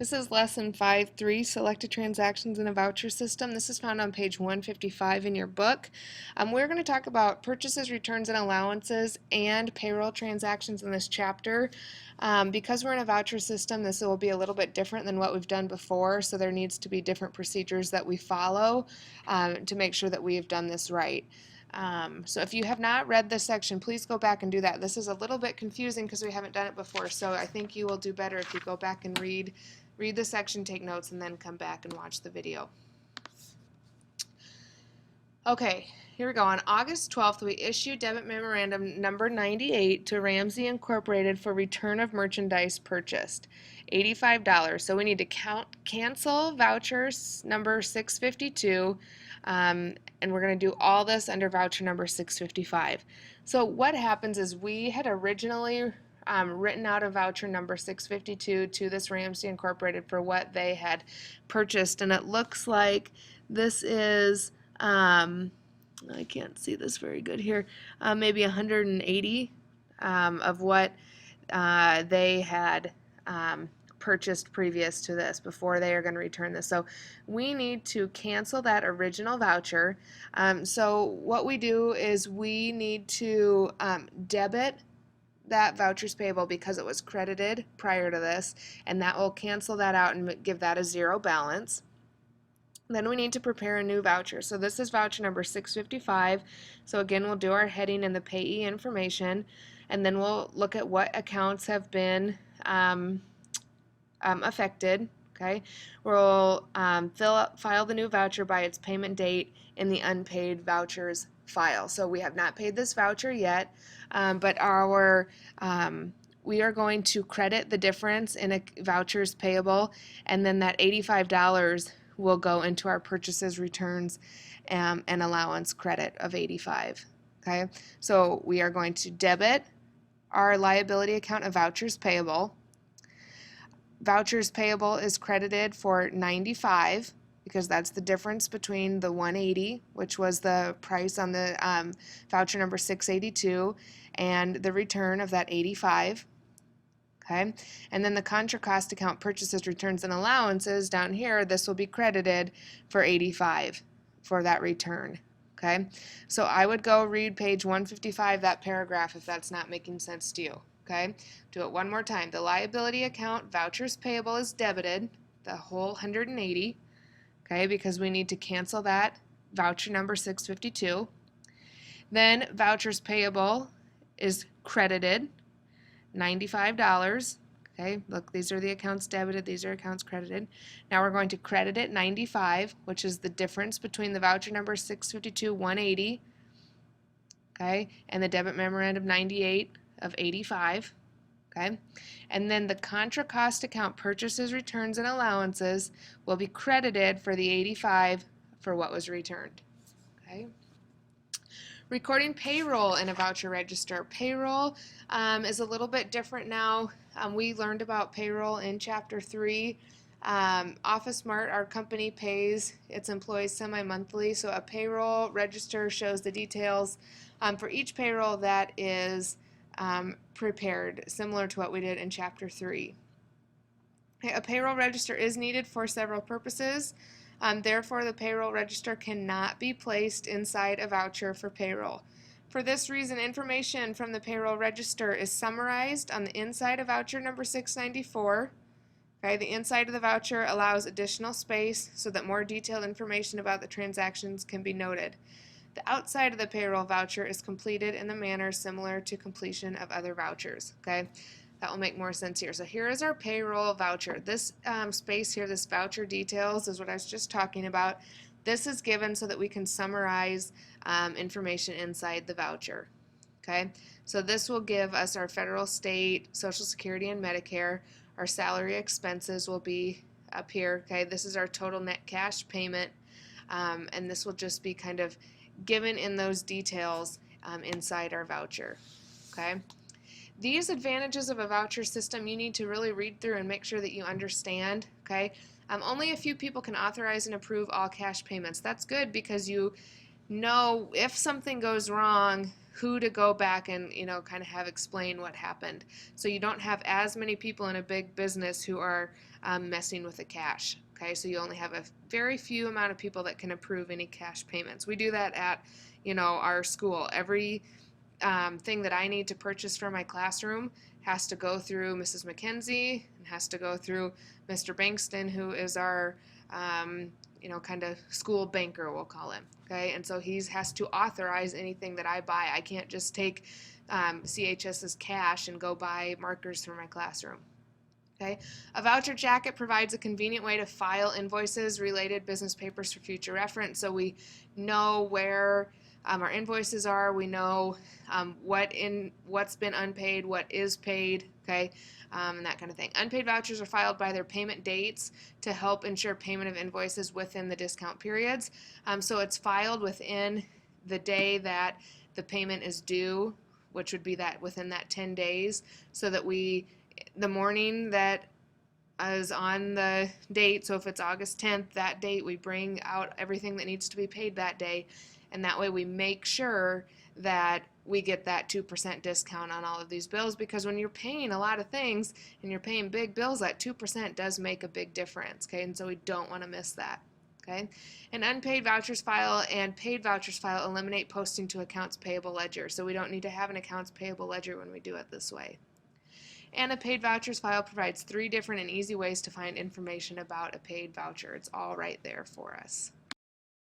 This is lesson 5.3, selected transactions in a voucher system. This is found on page 155 in your book. We're going to talk about purchases, returns, and allowances and payroll transactions in this chapter. Because we're in a voucher system, this will be a little bit different than what we've done before, so there needs to be different procedures that we follow to make sure that we have done this right. So if you have not read this section, please go back and do that. This is a little bit confusing because we haven't done it before, so I think you will do better if you go back and read the section, take notes, and then come back and watch the video. Okay, here we go. On August 12th, we issued debit memorandum number 98 to Ramsey Incorporated for return of merchandise purchased, $85. So we need to cancel vouchers number 652, and we're going to do all this under voucher number 655. So what happens is we had originally written out a voucher number 652 to this Ramsey Incorporated for what they had purchased, and it looks like this is I can't see this very good here, maybe 180 of what they had purchased previous to this before they are going to return this. So we need to cancel that original voucher. So what we do is we need to debit that vouchers payable because it was credited prior to this, and that will cancel that out and give that a zero balance. Then we need to prepare a new voucher. So this is voucher number 655. So again, we'll do our heading and the payee information, and then we'll look at what accounts have been affected. Okay, we'll file the new voucher by its payment date in the unpaid vouchers file. So we have not paid this voucher yet, but we are going to credit the difference in a vouchers payable, and then that $85 will go into our purchases, returns, and allowance credit of $85. Okay, so we are going to debit our liability account of vouchers payable. Vouchers payable is credited for $95 because that's the difference between the $180, which was the price on the voucher number 682, and the return of that $85. Okay, and then the contra cost account, purchases, returns, and allowances down here, this will be credited for $85 for that return. Okay, so I would go read page 155, that paragraph, if that's not making sense to you. Okay, do it one more time. The liability account, vouchers payable, is debited, the whole 180, okay, because we need to cancel that voucher number 652. Then vouchers payable is credited, $95. Okay, look, these are the accounts debited, these are accounts credited. Now we're going to credit it $95, which is the difference between the voucher number 652, $180, okay, and the debit memorandum 98 of $85. Okay, and then the contra cost account, purchases, returns, and allowances will be credited for the $85 for what was returned. Okay. Recording payroll in a voucher register. Payroll is a little bit different now. We learned about payroll in Chapter 3. OfficeMart, our company, pays its employees semi-monthly, so a payroll register shows the details for each payroll that is prepared, similar to what we did in Chapter 3. Okay, a payroll register is needed for several purposes. Therefore, the payroll register cannot be placed inside a voucher for payroll. For this reason, information from the payroll register is summarized on the inside of voucher number 694. Okay, the inside of the voucher allows additional space so that more detailed information about the transactions can be noted. The outside of the payroll voucher is completed in the manner similar to completion of other vouchers. Okay, that will make more sense here. So here is our payroll voucher. This space here, this voucher details, is what I was just talking about. This is given so that we can summarize information inside the voucher. Okay, so this will give us our federal, state, Social Security, and Medicare. Our salary expenses will be up here. Okay, this is our total net cash payment, and this will just be kind of given in those details inside our voucher. Okay. These advantages of a voucher system you need to really read through and make sure that you understand. Okay, only a few people can authorize and approve all cash payments. That's good because you know if something goes wrong, who to go back and kind of have explain what happened. So you don't have as many people in a big business who are messing with the cash. Okay, so you only have a very few amount of people that can approve any cash payments. We do that at our school. Every thing that I need to purchase for my classroom has to go through Mrs. McKenzie and has to go through Mr. Bankston, who is our kind of school banker, we'll call him. Okay, and so he has to authorize anything that I buy. I can't just take CHS's cash and go buy markers for my classroom. Okay. A voucher jacket provides a convenient way to file invoices, related business papers for future reference, so we know where our invoices are. We know what's been unpaid, what is paid, okay, and that kind of thing. Unpaid vouchers are filed by their payment dates to help ensure payment of invoices within the discount periods. So it's filed within the day that the payment is due, which would be that within that 10 days, so that the morning that is on the date, so if it's August 10th, that date, we bring out everything that needs to be paid that day, and that way we make sure that we get that 2% discount on all of these bills, because when you're paying a lot of things and you're paying big bills, that 2% does make a big difference, okay, and so we don't want to miss that. Okay, an unpaid vouchers file and paid vouchers file eliminate posting to accounts payable ledger, so we don't need to have an accounts payable ledger when we do it this way. And a paid vouchers file provides 3 different and easy ways to find information about a paid voucher. It's all right there for us.